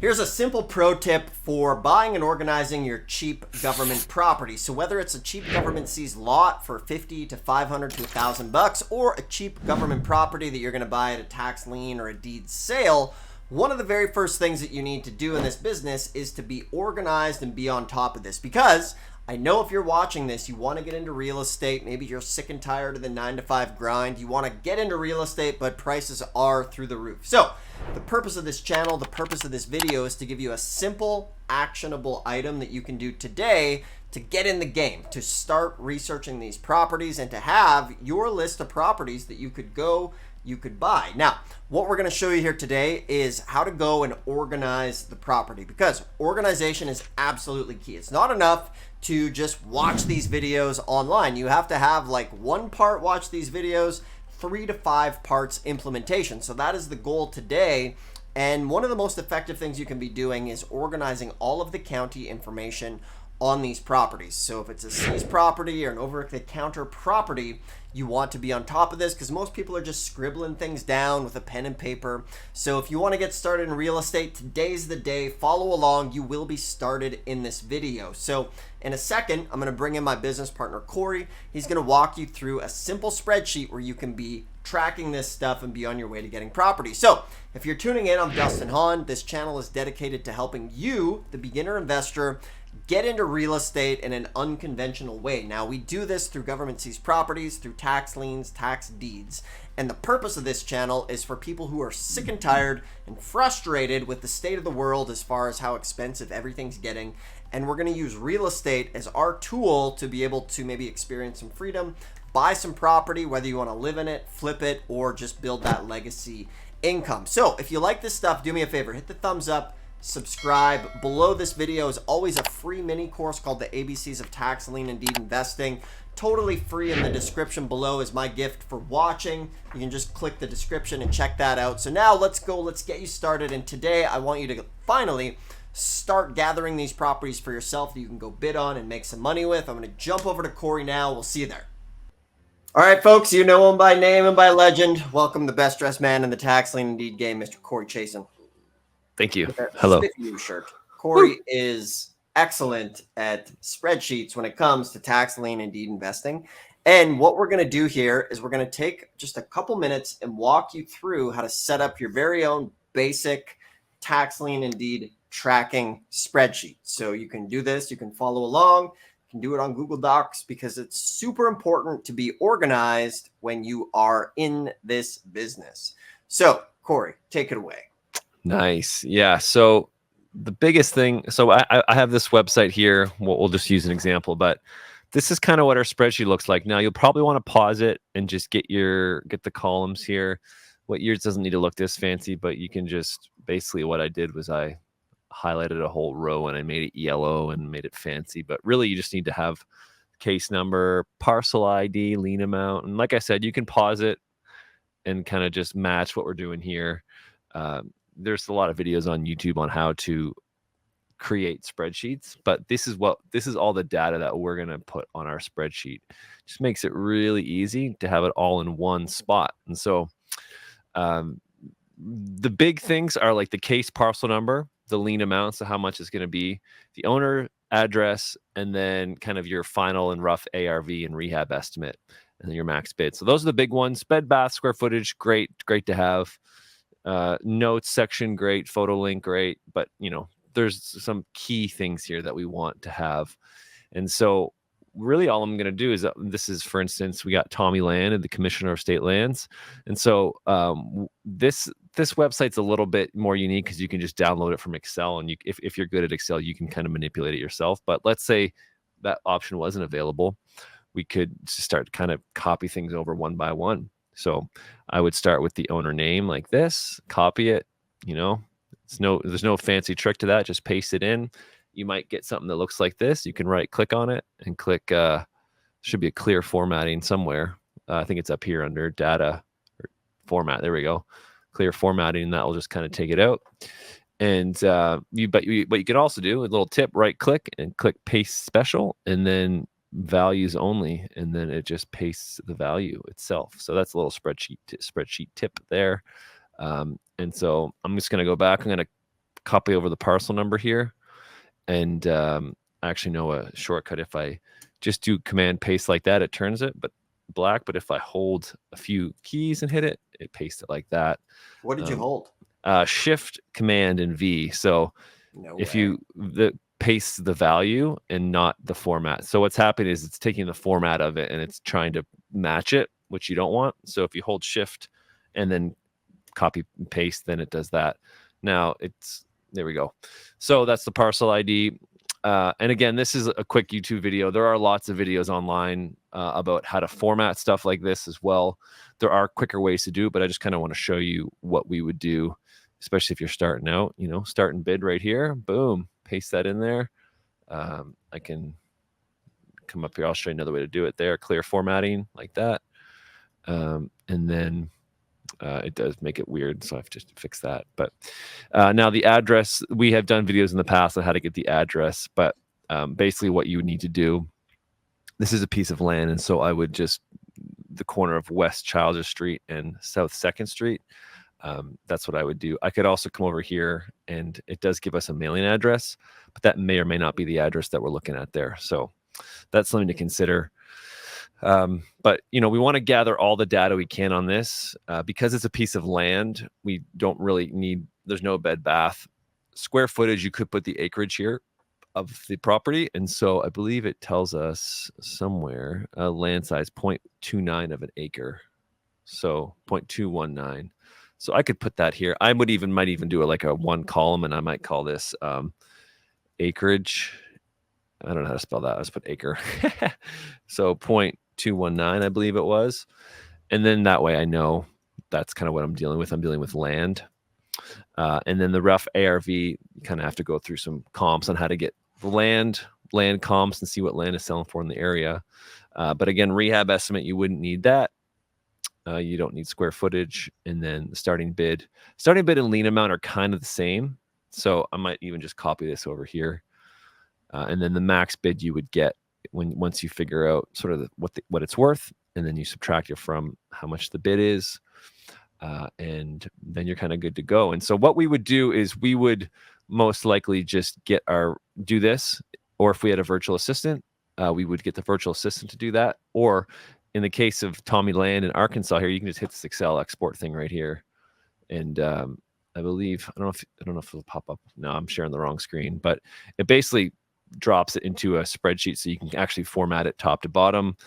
Here's a simple pro tip for buying and organizing your cheap government property. So whether it's a cheap government seized lot for 50 to 500 to $1,000 or a cheap government property that you're going to buy at a tax lien or a deed sale, one of the very first things that you need to do in this business is to be organized and be on top of this, because I know if you're watching this, you want to get into real estate. Maybe you're sick and tired of the 9-to-5 grind. You want to get into real estate, but prices are through the roof. So the purpose of this channel, the purpose of this video is to give you a simple, actionable item that you can do today to get in the game, to start researching these properties and to have your list of properties that you could buy. Now, what we're going to show you here today is how to go and organize the property, because organization is absolutely key. It's not enough to just watch these videos online. You have to have like 1 part watch these videos, 3 to 5 parts implementation. So that is the goal today. And one of the most effective things you can be doing is organizing all of the county information on these properties. So if it's a seized property or an over-the-counter property, you want to be on top of this, because most people are just scribbling things down with a pen and paper. So if you want to get started in real estate, today's the day. Follow along. You will be started in this video. So in a second, I'm going to bring in my business partner, Corey. He's going to walk you through a simple spreadsheet where you can be tracking this stuff and be on your way to getting property. So if you're tuning in, I'm Dustin Hahn. This channel is dedicated to helping you, the beginner investor, get into real estate in an unconventional way. Now, we do this through government seized properties, through tax liens, tax deeds. And the purpose of this channel is for people who are sick and tired and frustrated with the state of the world as far as how expensive everything's getting. And we're going to use real estate as our tool to be able to maybe experience some freedom, buy some property, whether you want to live in it, flip it, or just build that legacy income. So if you like this stuff, do me a favor, hit the thumbs up, subscribe. Below this video is always a free mini course called the ABCs of Tax Lien and Deed Investing. Totally free. In the description below is my gift for watching. You can just click the description and check that out. So now let's get you started. And today I want you to finally start gathering these properties for yourself that you can go bid on and make some money with. I'm going to jump over to Corey now. We'll see you there. All right, folks, you know him by name and by legend. Welcome the best dressed man in the tax lien and deed game, Mr. Corey Chasen. Thank you. Hello. Shirt. Corey is excellent at spreadsheets when it comes to tax lien and deed investing. And what we're going to do here is we're going to take just a couple minutes and walk you through how to set up your very own basic tax lien and deed tracking spreadsheet. So you can do this, you can follow along, you can do it on Google Docs, because it's super important to be organized when you are in this business. So Corey, take it away. Nice. Yeah. So the biggest thing, so I have this website here. We'll just use an example, but this is kind of what our spreadsheet looks like. Now you'll probably want to pause it and just get the columns here. What yours doesn't need to look this fancy, but you can just, basically what I did was I highlighted a whole row and I made it yellow and made it fancy. But really you just need to have case number, parcel ID, lien amount. And like I said, you can pause it and kind of just match what we're doing here. There's a lot of videos on YouTube on how to create spreadsheets, but this is all the data that we're going to put on our spreadsheet. Just makes it really easy to have it all in one spot. And so the big things are like the case parcel number, the lien amount, so how much it's going to be, the owner address, and then kind of your final and rough ARV and rehab estimate, and then your max bid. So those are the big ones. Bed, bath, square footage, great to have. Notes section, great. Photo link, great. But there's some key things here that we want to have. And so really all I'm going to do is, this is, for instance, we got Tommy Land, the Commissioner of State Lands. And so this website's a little bit more unique because you can just download it from Excel. And if you're good at Excel, you can kind of manipulate it yourself. But let's say that option wasn't available. We could start to kind of copy things over one by one. So I would start with the owner name like this, copy it, there's no fancy trick to that. Just paste it in. You might get something that looks like this. You can right click on it and click, should be a clear formatting somewhere. I think it's up here under data or format. There we go. Clear formatting. That will just kind of take it out. And what you can also do, a little tip, right click and click paste special, and then values only, and then it just pastes the value itself. So that's a little spreadsheet tip there. And so I'm just going to go back. I'm going to copy over the parcel number here. And I actually know a shortcut. If I just do command paste like that, it turns it black. But if I hold a few keys and hit it, it pastes it like that. What did you hold? Shift, command, and V. So if you paste the value and not the format. So what's happening is it's taking the format of it and it's trying to match it, which you don't want. So if you hold shift and then copy and paste, then it does that. Now there we go. So that's the parcel ID. And again, this is a quick YouTube video. There are lots of videos online about how to format stuff like this as well. There are quicker ways to do it, but I just kind of want to show you what we would do, especially if you're starting out, start and bid right here. Boom, paste that in there. I can come up here. I'll show you another way to do it there. Clear formatting like that. And then it does make it weird, so I have to fix that. But now the address, we have done videos in the past on how to get the address, but basically what you would need to do, this is a piece of land, and so I would just, the corner of West Childers Street and South 2nd Street, that's what I would do. I could also come over here, and it does give us a mailing address, but that may or may not be the address that we're looking at there. So that's something to consider. But we want to gather all the data we can on this because it's a piece of land. We don't really need, there's no bed bath square footage. You could put the acreage here of the property. And so I believe it tells us somewhere land size 0.29 of an acre. So 0.219. So I could put that here. I might even do it like a one column, and I might call this acreage. I don't know how to spell that. Let's put acre. So 0.219, I believe it was. And then that way I know that's kind of what I'm dealing with. I'm dealing with land. And then the rough ARV, you kind of have to go through some comps on how to get the land comps and see what land is selling for in the area. But again, rehab estimate, you wouldn't need that. You don't need square footage. And then the starting bid and lien amount are kind of the same. So I might even just copy this over here. And then the max bid you would get once you figure out sort of what it's worth, and then you subtract it from how much the bid is, and then you're kind of good to go. And so what we would do is we would most likely just do this, or if we had a virtual assistant, we would get the virtual assistant to do that. Or in the case of Tommy Land in Arkansas here, you can just hit this Excel export thing right here, and I believe I don't know if it'll pop up. No, I'm sharing the wrong screen, but it basically drops it into a spreadsheet so you can actually format it top to bottom.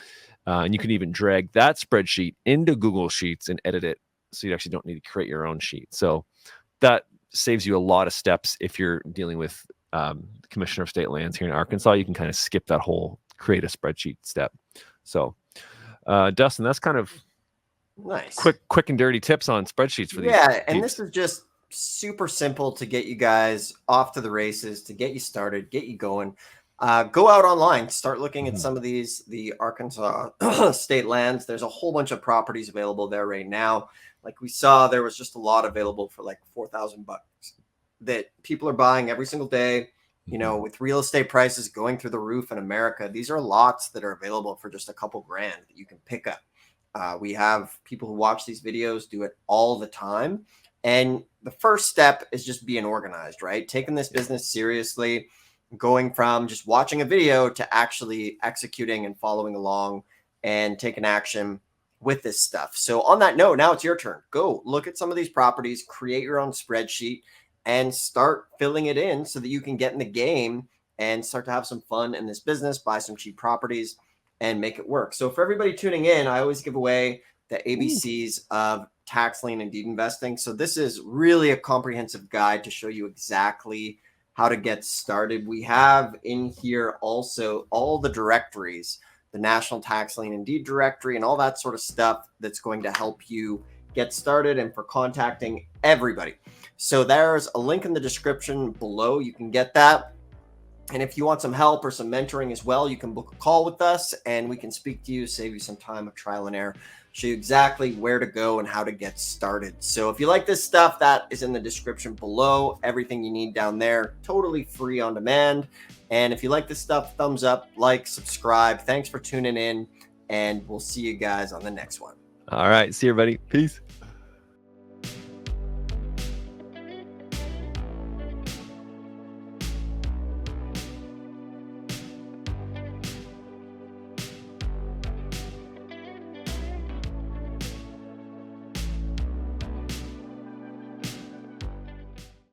And you can even drag that spreadsheet into Google Sheets and edit it so you actually don't need to create your own sheet. So that saves you a lot of steps if you're dealing with the Commissioner of State Lands here in Arkansas. You can kind of skip that whole create a spreadsheet step. So Dustin, that's kind of nice. Quick and dirty tips on spreadsheets for these. Yeah, and this is just super simple to get you guys off to the races, to get you started, get you going. Go out online, start looking at some of the Arkansas state lands. There's a whole bunch of properties available there right now. Like we saw, there was just a lot available for like $4,000 that people are buying every single day. With real estate prices going through the roof in America, these are lots that are available for just a couple grand that you can pick up. We have people who watch these videos do it all the time. And the first step is just being organized, right? Taking this business seriously, going from just watching a video to actually executing and following along and taking action with this stuff. So on that note, now it's your turn. Go look at some of these properties, create your own spreadsheet, and start filling it in so that you can get in the game and start to have some fun in this business, buy some cheap properties, and make it work. So for everybody tuning in, I always give away the ABCs of tax lien and deed investing. So this is really a comprehensive guide to show you exactly how to get started. We have in here also all the directories, the National Tax Lien and Deed Directory, and all that sort of stuff that's going to help you get started and for contacting everybody. So there's a link in the description below. You can get that. And if you want some help or some mentoring as well, you can book a call with us and we can speak to you, save you some time of trial and error, show you exactly where to go and how to get started. So if you like this stuff, that is in the description below. Everything you need down there, totally free on demand. And if you like this stuff, thumbs up, like, subscribe. Thanks for tuning in, and we'll see you guys on the next one. All right. See you, everybody. Peace.